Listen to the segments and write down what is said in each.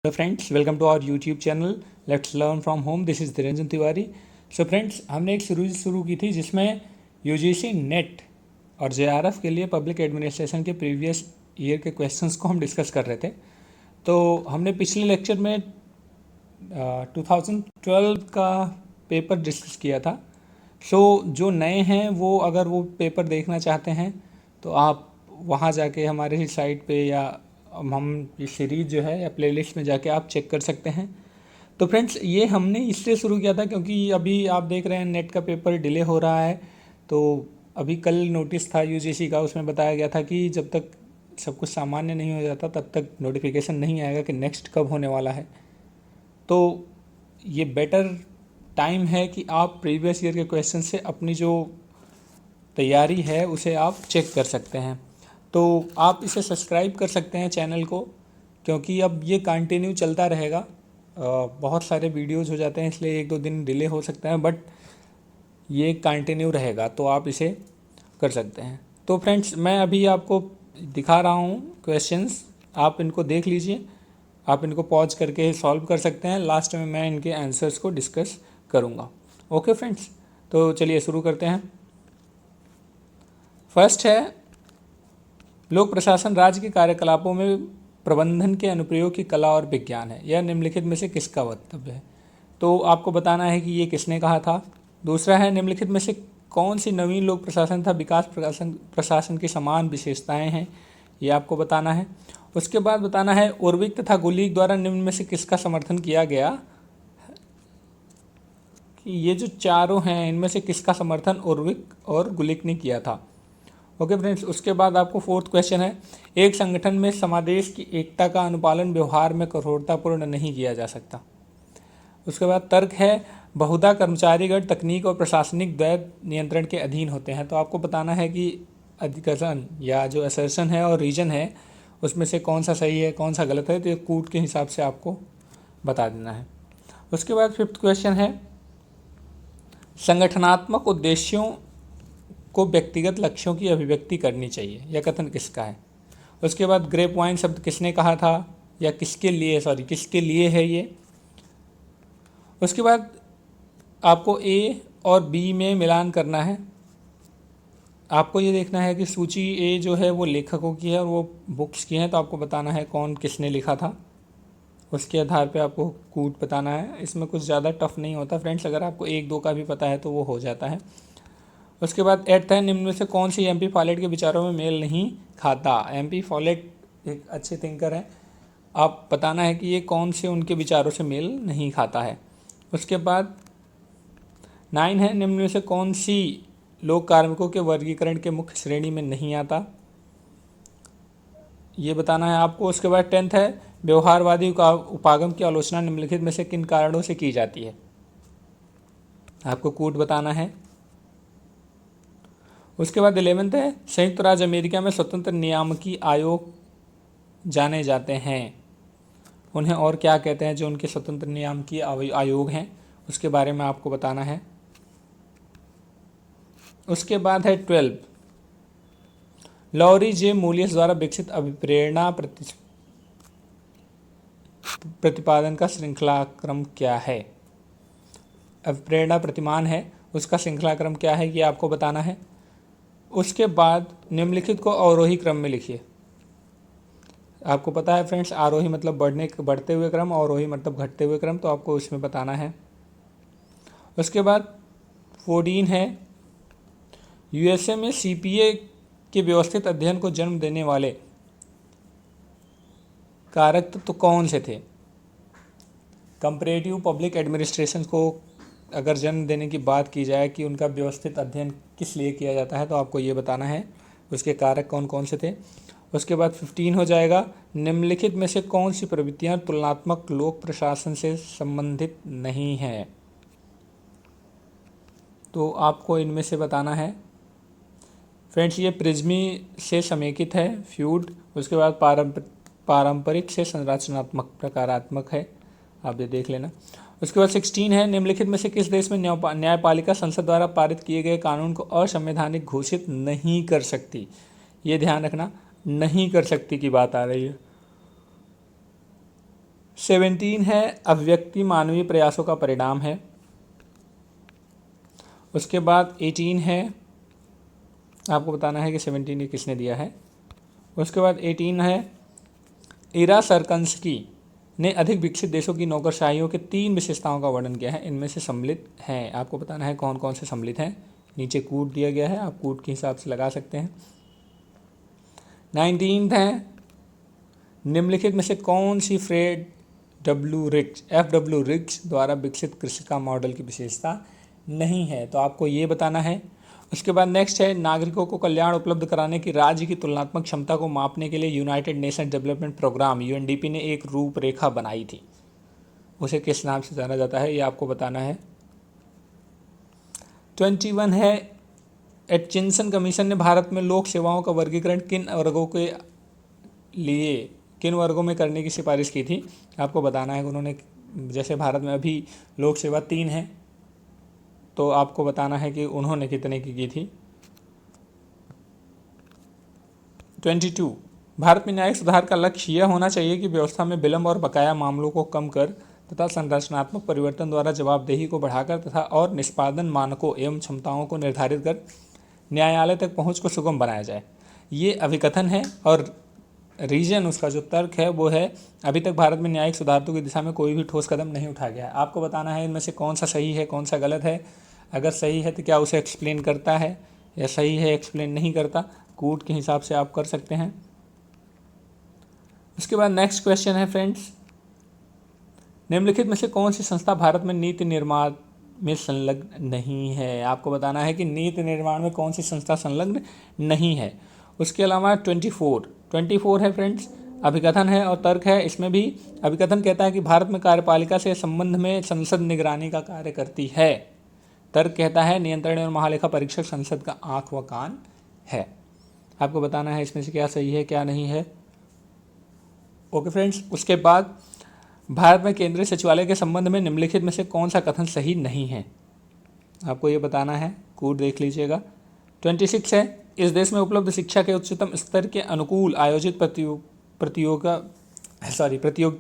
Hello friends, welcome to our YouTube channel let's learn from home. This is Niranjan Tiwari. So friends, हमने एक series शुरू की थी जिसमें यूजीसी नेट और जेआरएफ के लिए पब्लिक एडमिनिस्ट्रेशन के प्रीवियस ईयर के क्वेश्चंस को हम डिस्कस कर रहे थे। तो हमने पिछले लेक्चर में 2012 का पेपर डिस्कस किया था। सो जो नए हैं वो अगर वो पेपर देखना चाहते हैं तो आप वहाँ जाके हमारे साइट पे या हम ये सीरीज़ जो है या प्लेलिस्ट में जाके आप चेक कर सकते हैं। तो फ्रेंड्स, ये हमने इसलिए शुरू किया था क्योंकि अभी आप देख रहे हैं नेट का पेपर डिले हो रहा है। तो अभी कल नोटिस था यूजीसी का, उसमें बताया गया था कि जब तक सब कुछ सामान्य नहीं हो जाता तब तक नोटिफिकेशन नहीं आएगा कि नेक्स्ट कब होने वाला है। तो ये बेटर टाइम है कि आप प्रीवियस ईयर के क्वेश्चन से अपनी जो तैयारी है उसे आप चेक कर सकते हैं। तो आप इसे सब्सक्राइब कर सकते हैं चैनल को, क्योंकि अब ये कंटिन्यू चलता रहेगा। बहुत सारे वीडियोस हो जाते हैं इसलिए एक दो दिन डिले हो सकता है, बट ये कंटिन्यू रहेगा तो आप इसे कर सकते हैं। तो फ्रेंड्स, मैं अभी आपको दिखा रहा हूँ क्वेश्चंस, आप इनको देख लीजिए। आप इनको पॉज करके सॉल्व कर सकते हैं। लास्ट में मैं इनके आंसर्स को डिस्कस करूँगा। ओके फ्रेंड्स, तो चलिए शुरू करते हैं। फर्स्ट है, लोक प्रशासन राज्य के कार्यकलापों में प्रबंधन के अनुप्रयोग की कला और विज्ञान है। यह निम्नलिखित में से किसका वक्तव्य है? तो आपको बताना है कि ये किसने कहा था। दूसरा है, निम्नलिखित में से कौन सी नवीन लोक प्रशासन तथा विकास प्रशासन की समान विशेषताएं हैं, ये आपको बताना है। उसके बाद बताना है, उर्विक तथा गुलीक द्वारा निम्न में से किसका समर्थन किया गया, कि ये जो चारों हैं इनमें से किसका समर्थन उर्विक और गुलीक ने किया था। ओके फ्रेंड्स, उसके बाद आपको फोर्थ क्वेश्चन है, एक संगठन में समादेश की एकता का अनुपालन व्यवहार में कठोरतापूर्ण नहीं किया जा सकता। उसके बाद तर्क है, बहुधा कर्मचारीगण तकनीक और प्रशासनिक द्वैत नियंत्रण के अधीन होते हैं। तो आपको बताना है कि अधिकरण या जो असर्शन है और रीजन है उसमें से कौन सा सही है कौन सा गलत है, तो ये कूट के हिसाब से आपको बता देना है। उसके बाद फिफ्थ क्वेश्चन है, संगठनात्मक उद्देश्यों को व्यक्तिगत लक्ष्यों की अभिव्यक्ति करनी चाहिए, यह कथन किसका है। उसके बाद ग्रेप वाइन शब्द किसने कहा था, या किसके लिए है ये। उसके बाद आपको ए और बी में मिलान करना है। आपको ये देखना है कि सूची ए जो है वो लेखकों की है और वो बुक्स की हैं, तो आपको बताना है कौन किसने लिखा था। उसके आधार पे आपको कूट बताना है। इसमें कुछ ज़्यादा टफ नहीं होता फ्रेंड्स, अगर आपको एक दो का भी पता है तो वो हो जाता है। उसके बाद एट्थ है, निम्न में से कौन सी एमपी फॉलेट के विचारों में मेल नहीं खाता। एमपी फॉलेट एक अच्छे थिंकर हैं, आप बताना है कि ये कौन से उनके विचारों से मेल नहीं खाता है। उसके बाद 9 है, निम्न में से कौन सी लोक कार्मिकों के वर्गीकरण के मुख्य श्रेणी में नहीं आता, ये बताना है आपको। उसके बाद 10th है, व्यवहारवादी उपागम की आलोचना निम्नलिखित में से किन कारणों से की जाती है, आपको कूट बताना है। उसके बाद 11th है, संयुक्त राज्य अमेरिका में स्वतंत्र नियामकी आयोग जाने जाते हैं, उन्हें और क्या कहते हैं जो उनके स्वतंत्र नियामकी आयोग हैं, उसके बारे में आपको बताना है। उसके बाद है 12, लॉरी जे मूलियस द्वारा विकसित अभिप्रेरणा प्रतिपादन का श्रृंखलाक्रम क्या है। अभिप्रेरणा प्रतिमान है, उसका श्रृंखलाक्रम क्या है ये आपको बताना है। उसके बाद निम्नलिखित को अवरोही क्रम में लिखिए। आपको पता है फ्रेंड्स, आरोही मतलब बढ़ते हुए क्रम, अवरोही मतलब घटते हुए क्रम, तो आपको इसमें बताना है। उसके बाद 14 है, यूएसए में सीपीए के व्यवस्थित अध्ययन को जन्म देने वाले कारक तो कौन से थे। कंपैरेटिव पब्लिक एडमिनिस्ट्रेशन को अगर जन्म देने की बात की जाए कि उनका व्यवस्थित अध्ययन किस लिए किया जाता है, तो आपको ये बताना है उसके कारक कौन कौन से थे। उसके बाद 15 हो जाएगा, निम्नलिखित में से कौन सी प्रवृत्तियां तुलनात्मक लोक प्रशासन से संबंधित नहीं हैं, तो आपको इनमें से बताना है। फ्रेंड्स, ये प्रिज्मी से समेकित है, फ्यूड। उसके बाद पारंपरिक से संरचनात्मक प्रकारात्मक है, आप ये देख लेना। उसके बाद 16 है, निम्नलिखित में से किस देश में न्यायपालिका संसद द्वारा पारित किए गए कानून को असंवैधानिक घोषित नहीं कर सकती। ये ध्यान रखना, नहीं कर सकती की बात आ रही है। 17 है अभिव्यक्ति मानवीय प्रयासों का परिणाम है। उसके बाद 18 है, आपको बताना है कि 17 ये किसने दिया है। उसके बाद 18 है इरासर्कंस्की ने अधिक विकसित देशों की नौकरशाहियों के 3 विशेषताओं का वर्णन किया है, इनमें से सम्मिलित हैं। आपको बताना है कौन कौन से सम्मिलित हैं। नीचे कूट दिया गया है, आप कूट के हिसाब से लगा सकते हैं। 19 है निम्नलिखित में से कौन सी F.W. रिक्स द्वारा विकसित कृषि का मॉडल की विशेषता नहीं है, तो आपको ये बताना है। उसके बाद नेक्स्ट है नागरिकों को कल्याण उपलब्ध कराने की राज्य की तुलनात्मक क्षमता को मापने के लिए United Nation Development Programme UNDP ने एक रूपरेखा बनाई थी, उसे किस नाम से जाना जाता है, ये आपको बताना है। 21 है एटचिंसन कमीशन ने भारत में लोक सेवाओं का वर्गीकरण किन वर्गों में करने की सिफारिश की थी, आपको बताना है कि उन्होंने, जैसे भारत में अभी लोक सेवा 3 है, तो आपको बताना है कि उन्होंने कितने की थी। 22 भारत में न्यायिक सुधार का लक्ष्य यह होना चाहिए कि व्यवस्था में विलंब और बकाया मामलों को कम कर तथा संरचनात्मक परिवर्तन द्वारा जवाबदेही को बढ़ाकर तथा और निष्पादन मानकों एवं क्षमताओं को निर्धारित कर न्यायालय तक पहुंच को सुगम बनाया जाए। ये अभिकथन है और रीजन, उसका जो तर्क है वो है अभी तक भारत में न्यायिक सुधारों की दिशा में कोई भी ठोस कदम नहीं उठाया गया है। आपको बताना है इनमें से कौन सा सही है कौन सा गलत है। अगर सही है तो क्या उसे एक्सप्लेन करता है, या सही है एक्सप्लेन नहीं करता, कूट के हिसाब से आप कर सकते हैं। उसके बाद नेक्स्ट क्वेश्चन है फ्रेंड्स, निम्नलिखित में से कौन सी संस्था भारत में नीति निर्माण में संलग्न नहीं है। आपको बताना है कि नीति निर्माण में कौन सी संस्था संलग्न नहीं है। उसके अलावा 24 है फ्रेंड्स, अभिकथन है और तर्क है। इसमें भी अभिकथन कहता है कि भारत में कार्यपालिका से संबंध में संसद निगरानी का कार्य करती है। तर्क कहता है नियंत्रण एवं महालेखा परीक्षक संसद का आंख व कान है। आपको बताना है इसमें से क्या सही है क्या नहीं है। ओके फ्रेंड्स, उसके बाद भारत में केंद्रीय सचिवालय के संबंध में निम्नलिखित में से कौन सा कथन सही नहीं है, आपको ये बताना है, कूट देख लीजिएगा। 26 है इस देश में उपलब्ध शिक्षा के उच्चतम स्तर के अनुकूल आयोजित प्रतियोगिता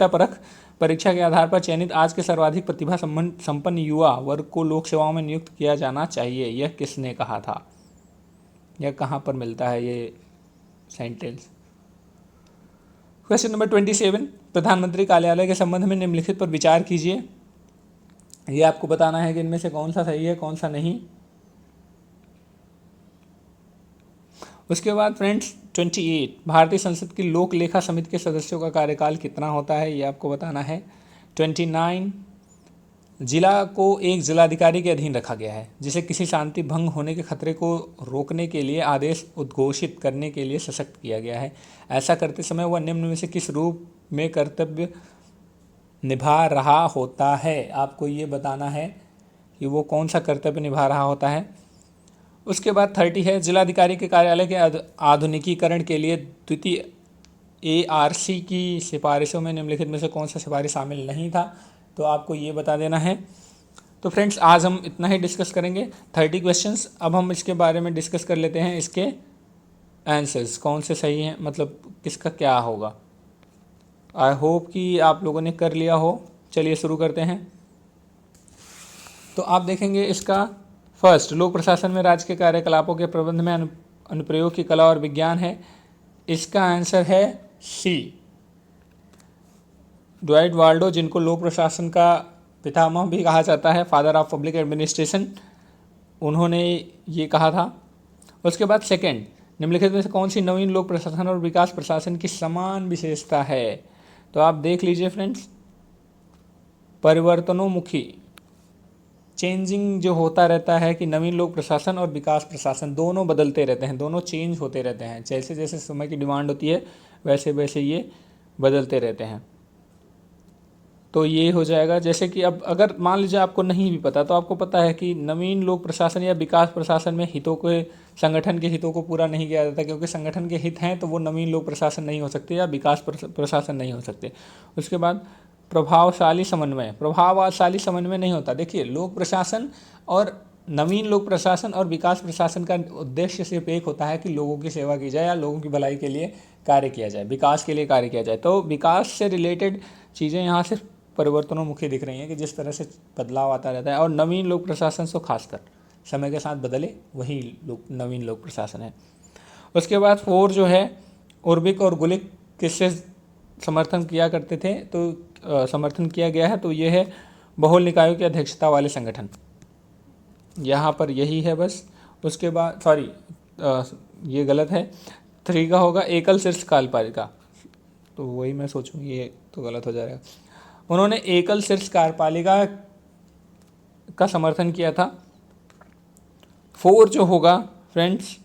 परख परीक्षा के आधार पर चयनित आज के सर्वाधिक प्रतिभा संपन्न युवा वर्ग को लोक सेवाओं में नियुक्त किया जाना चाहिए, यह किसने कहा था, यह कहाँ पर मिलता है ये सेंटेंस। क्वेश्चन नंबर 27 प्रधानमंत्री कार्यालय के संबंध में निम्नलिखित पर विचार कीजिए। ये आपको बताना है कि इनमें से कौन सा सही है कौन सा नहीं। उसके बाद फ्रेंड्स 28 भारतीय संसद की लोक लेखा समिति के सदस्यों का कार्यकाल कितना होता है, ये आपको बताना है। 29 जिला को एक जिलाधिकारी के अधीन रखा गया है जिसे किसी शांति भंग होने के खतरे को रोकने के लिए आदेश उद्घोषित करने के लिए सशक्त किया गया है। ऐसा करते समय वह निम्न में से किस रूप में कर्तव्य निभा रहा होता है, आपको ये बताना है कि वो कौन सा कर्तव्य निभा रहा होता है। उसके बाद 30 है जिलाधिकारी के कार्यालय के आधुनिकीकरण के लिए द्वितीय ARC की सिफारिशों में निम्नलिखित में से कौन सा सिफारिश शामिल नहीं था, तो आपको ये बता देना है। तो फ्रेंड्स आज हम इतना ही डिस्कस करेंगे 30 क्वेश्चंस। अब हम इसके बारे में डिस्कस कर लेते हैं इसके आंसर्स कौन से सही हैं, मतलब किसका क्या होगा। आई होप कि आप लोगों ने कर लिया हो। चलिए शुरू करते हैं। तो आप देखेंगे इसका फर्स्ट लोक प्रशासन में राज्य के कार्यकलापों के प्रबंध में अनुप्रयोग की कला और विज्ञान है। इसका आंसर है सी, ड्वाइट वाल्डो, जिनको लोक प्रशासन का पितामह भी कहा जाता है, फादर ऑफ पब्लिक एडमिनिस्ट्रेशन, उन्होंने ये कहा था। उसके बाद सेकंड निम्नलिखित में से कौन सी नवीन लोक प्रशासन और विकास प्रशासन की समान विशेषता है, तो आप देख लीजिए फ्रेंड्स, परिवर्तनोन्मुखी, चेंजिंग जो होता रहता है कि नवीन लोक प्रशासन और विकास प्रशासन दोनों बदलते रहते हैं, दोनों चेंज होते रहते हैं, जैसे जैसे समय की डिमांड होती है वैसे वैसे ये बदलते रहते हैं। तो ये हो जाएगा, जैसे कि अब अगर मान लीजिए आपको नहीं भी पता तो आपको पता है कि नवीन लोक प्रशासन या विकास प्रशासन में हितों के, संगठन के हितों को पूरा नहीं किया जाता, क्योंकि संगठन के हित हैं तो वो नवीन लोक प्रशासन नहीं हो सकते या विकास प्रशासन नहीं हो सकते। उसके बाद प्रभावशाली समन्वय नहीं होता। देखिए लोक प्रशासन और नवीन लोक प्रशासन और विकास प्रशासन का उद्देश्य सिर्फ एक होता है कि लोगों की सेवा की जाए या लोगों की भलाई के लिए कार्य किया जाए, विकास के लिए कार्य किया जाए। तो विकास से रिलेटेड चीज़ें यहाँ सिर्फ परिवर्तनोन्मुखी दिख रही हैं कि जिस तरह से बदलाव आता रहता है। और नवीन लोक प्रशासन तो खासकर समय के साथ बदले वही नवीन लोक प्रशासन है। उसके बाद 4 जो है, उर्बिक और गुलिक किससे समर्थन किया करते थे, तो समर्थन किया गया है, तो ये है बहुल निकायों की अध्यक्षता वाले संगठन, यहाँ पर यही है बस। उसके बाद सॉरी ये गलत है, 3 का होगा एकल शीर्ष कार्यपालिका, तो वही मैं सोचूं ये तो गलत हो जाएगा। उन्होंने एकल शीर्ष कार्यपालिका का समर्थन किया था। 4 जो होगा फ्रेंड्स,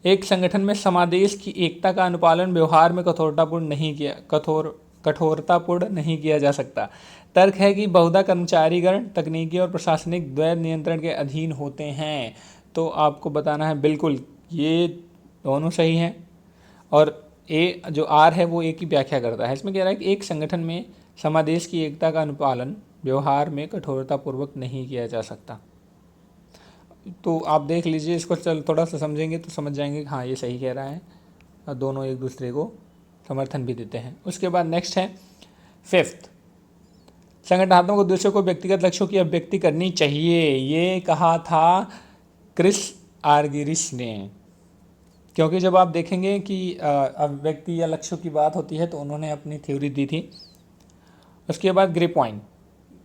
एक संगठन में समादेश की एकता का अनुपालन व्यवहार में कठोरतापूर्ण नहीं किया जा सकता। तर्क है कि बहुधा कर्मचारीगण तकनीकी और प्रशासनिक द्वैध नियंत्रण के अधीन होते हैं। तो आपको बताना है बिल्कुल ये दोनों सही हैं। और ए जो आर है वो ए की व्याख्या करता है। इसमें कह रहा है कि एक संगठन में समादेश की एकता का अनुपालन व्यवहार में कठोरतापूर्वक नहीं किया जा सकता। तो आप देख लीजिए इसको, चल थोड़ा सा समझेंगे तो समझ जाएंगे कि हाँ ये सही कह रहा है, और दोनों एक दूसरे को समर्थन भी देते हैं। उसके बाद नेक्स्ट है 5th, संगठनात्मक उद्देश्यों को व्यक्तिगत लक्ष्यों की अभिव्यक्ति करनी चाहिए। ये कहा था क्रिस आर्गिरिस ने, क्योंकि जब आप देखेंगे कि अभिव्यक्ति या लक्ष्यों की बात होती है तो उन्होंने अपनी थ्योरी दी थी। उसके बाद ग्रे पॉइंट,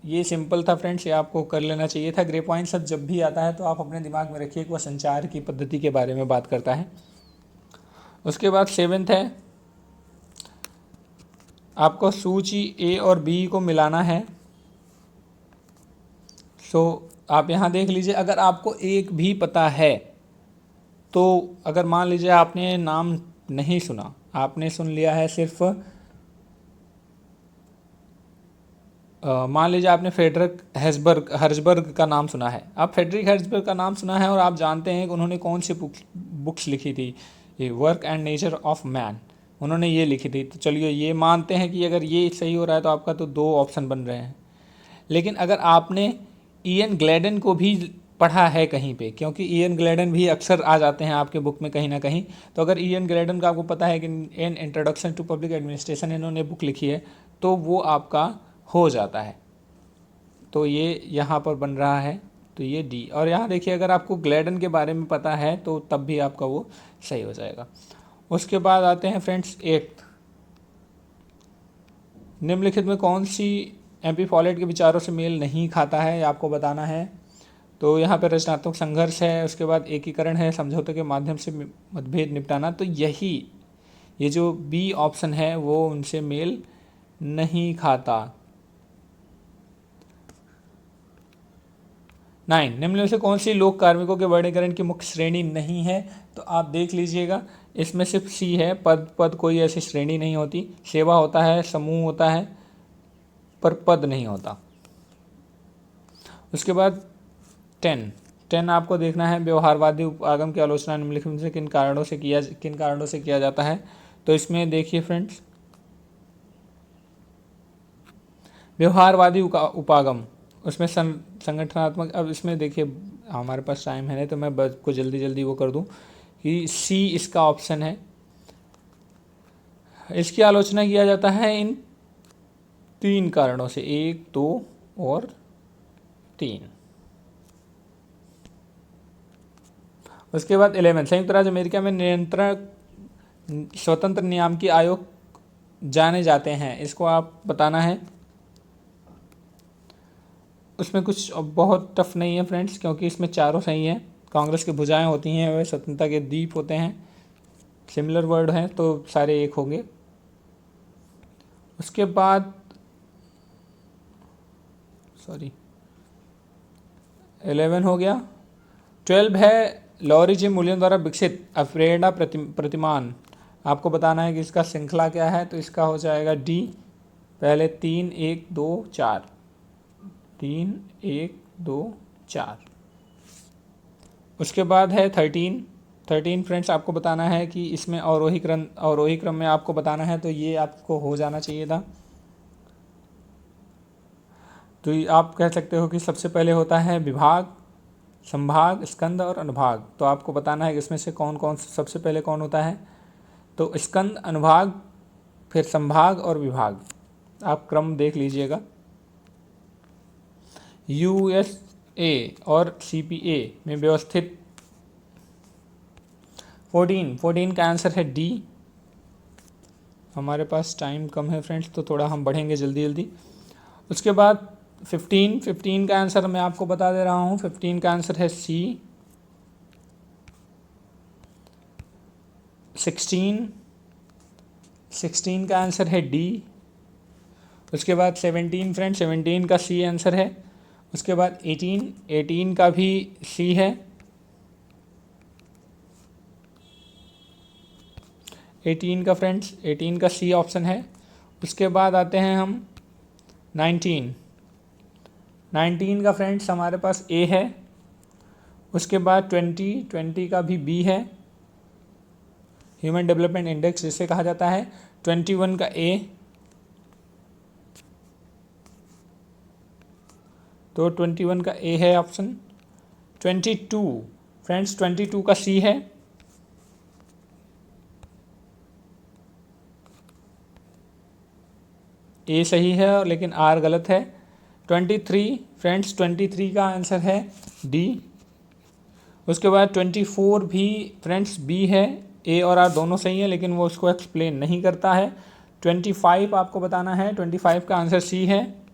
ये सिंपल था फ्रेंड्स, ये आपको कर लेना चाहिए था। ग्रे पॉइंट सब जब भी आता है तो आप अपने दिमाग में रखिए कि वह संचार की पद्धति के बारे में बात करता है। उसके बाद 7th है, आपको सूची ए और बी को मिलाना है। सो आप यहाँ देख लीजिए, अगर आपको एक भी पता है तो अगर मान लीजिए आपने नाम नहीं सुना, आपने सुन लिया है सिर्फ मान लीजिए आपने फ्रेडरिक हर्जबर्ग का नाम सुना है। आप फ्रेडरिक हर्जबर्ग का नाम सुना है और आप जानते हैं कि उन्होंने कौन सी बुक्स लिखी थी, ये work and nature of man, उन्होंने ये लिखी थी। तो चलिए ये मानते हैं कि अगर ये सही हो रहा है तो आपका तो 2 ऑप्शन बन रहे हैं। लेकिन अगर आपने इयन ग्लैडन को भी पढ़ा है कहीं पे, क्योंकि इयन ग्लैडन भी अक्सर आ जाते हैं आपके बुक में कहीं ना कहीं, तो अगर इयन ग्लैडन का आपको पता है कि an introduction to public administration इन्होंने बुक लिखी है, तो वो आपका हो जाता है। तो ये यहाँ पर बन रहा है, तो ये डी। और यहाँ देखिए अगर आपको ग्लैडन के बारे में पता है तो तब भी आपका वो सही हो जाएगा। उसके बाद आते हैं फ्रेंड्स 8th, निम्नलिखित में कौन सी एमपी फॉलेट के विचारों से मेल नहीं खाता है, आपको बताना है। तो यहाँ पर रचनात्मक संघर्ष है, उसके बाद एकीकरण है, समझौते के माध्यम से मतभेद निपटाना। तो यही ये जो बी ऑप्शन है वो उनसे मेल नहीं खाता। 9, निम्न में से कौन सी लोक कार्मिकों के वर्गीकरण की मुख्य श्रेणी नहीं है। तो आप देख लीजिएगा इसमें सिर्फ सी है, पद कोई ऐसी श्रेणी नहीं होती। सेवा होता है, समूह होता है, पर पद नहीं होता। उसके बाद 10 आपको देखना है, व्यवहारवादी उपागम की आलोचना निम्नलिखित में से किन कारणों से किया जाता है। तो इसमें देखिए फ्रेंड्स, व्यवहारवादी उपागम, उसमें संगठनात्मक, अब इसमें देखिए हमारे पास टाइम है नहीं तो मैं बस को जल्दी वो कर दूं कि सी इसका ऑप्शन है। इसकी आलोचना किया जाता है इन 3 कारणों से, 1, 2 और 3। उसके बाद 11, संयुक्त राज्य अमेरिका में नियंत्रण स्वतंत्र नियामकी आयोग जाने जाते हैं, इसको आप बताना है। उसमें कुछ बहुत टफ नहीं है फ्रेंड्स, क्योंकि इसमें चारों सही हैं। कांग्रेस की भुजाएं होती हैं, वे स्वतंत्रता के दीप होते हैं, सिमिलर वर्ड हैं तो सारे एक होंगे। उसके बाद 11 हो गया। 12 है, लॉरी जी मूल्यों द्वारा विकसित अप्रेरणा प्रतिमान, आपको बताना है कि इसका श्रृंखला क्या है। तो इसका हो जाएगा डी, पहले 3, 1, 2, 4, 3, 1, 2, 4। उसके बाद है 13 फ्रेंड्स, आपको बताना है कि इसमें अवरोही क्रम में आपको बताना है, तो ये आपको हो जाना चाहिए था। तो आप कह सकते हो कि सबसे पहले होता है विभाग, संभाग, स्कंद और अनुभाग। तो आपको बताना है कि इसमें से कौन सबसे पहले कौन होता है। तो स्कंद, अनुभाग, फिर संभाग और विभाग। आप क्रम देख लीजिएगा। USA और CPA में व्यवस्थित 14 का आंसर है डी। हमारे पास टाइम कम है फ्रेंड्स, तो थोड़ा हम बढ़ेंगे जल्दी जल्दी। उसके बाद 15 का आंसर मैं आपको बता दे रहा हूँ। 15 का आंसर है सी। 16 का आंसर है डी। उसके बाद 17 फ्रेंड्स, 17 का सी आंसर है। उसके बाद 18 का भी सी है। 18 का फ्रेंड्स, 18 का सी ऑप्शन है। उसके बाद आते हैं हम 19 का फ्रेंड्स हमारे पास ए है। उसके बाद 20 का भी बी है। ह्यूमन डेवलपमेंट इंडेक्स जिसे कहा जाता है। 21 का ए, तो 21 का ए है ऑप्शन। 22 फ्रेंड्स, 22 का सी है। ए सही है लेकिन आर गलत है। 23 फ्रेंड्स, 23 का आंसर है डी। उसके बाद 24 भी फ्रेंड्स बी है। ए और आर दोनों सही है लेकिन वो उसको एक्सप्लेन नहीं करता है। 25 आपको बताना है, 25 का आंसर सी है।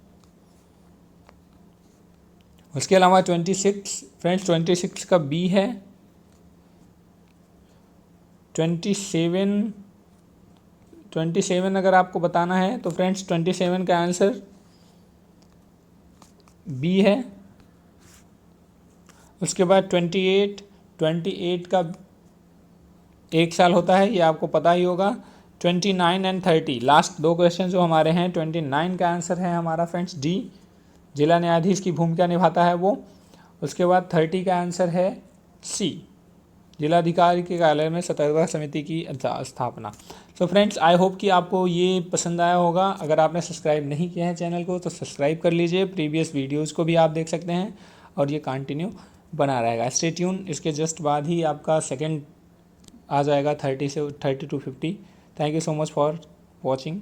उसके अलावा 26 फ्रेंड्स, 26 का बी है। 27 अगर आपको बताना है तो फ्रेंड्स 27 का आंसर बी है। उसके बाद 28 का 1 साल होता है, ये आपको पता ही होगा। 29 एंड 30 लास्ट 2 क्वेश्चन जो हमारे हैं। 29 का आंसर है हमारा फ्रेंड्स डी, जिला न्यायाधीश की भूमिका निभाता है वो। उसके बाद 30 का आंसर है सी, जिलाधिकारी के कार्यालय में सतर्कता समिति की स्थापना। सो फ्रेंड्स, आई होप कि आपको ये पसंद आया होगा। अगर आपने सब्सक्राइब नहीं किया है चैनल को तो सब्सक्राइब कर लीजिए। प्रीवियस वीडियोज़ को भी आप देख सकते हैं और ये कंटिन्यू बना रहेगा। स्टे ट्यून, इसके जस्ट बाद ही आपका सेकंड आ जाएगा 30 to 50। Thank you so much for watching.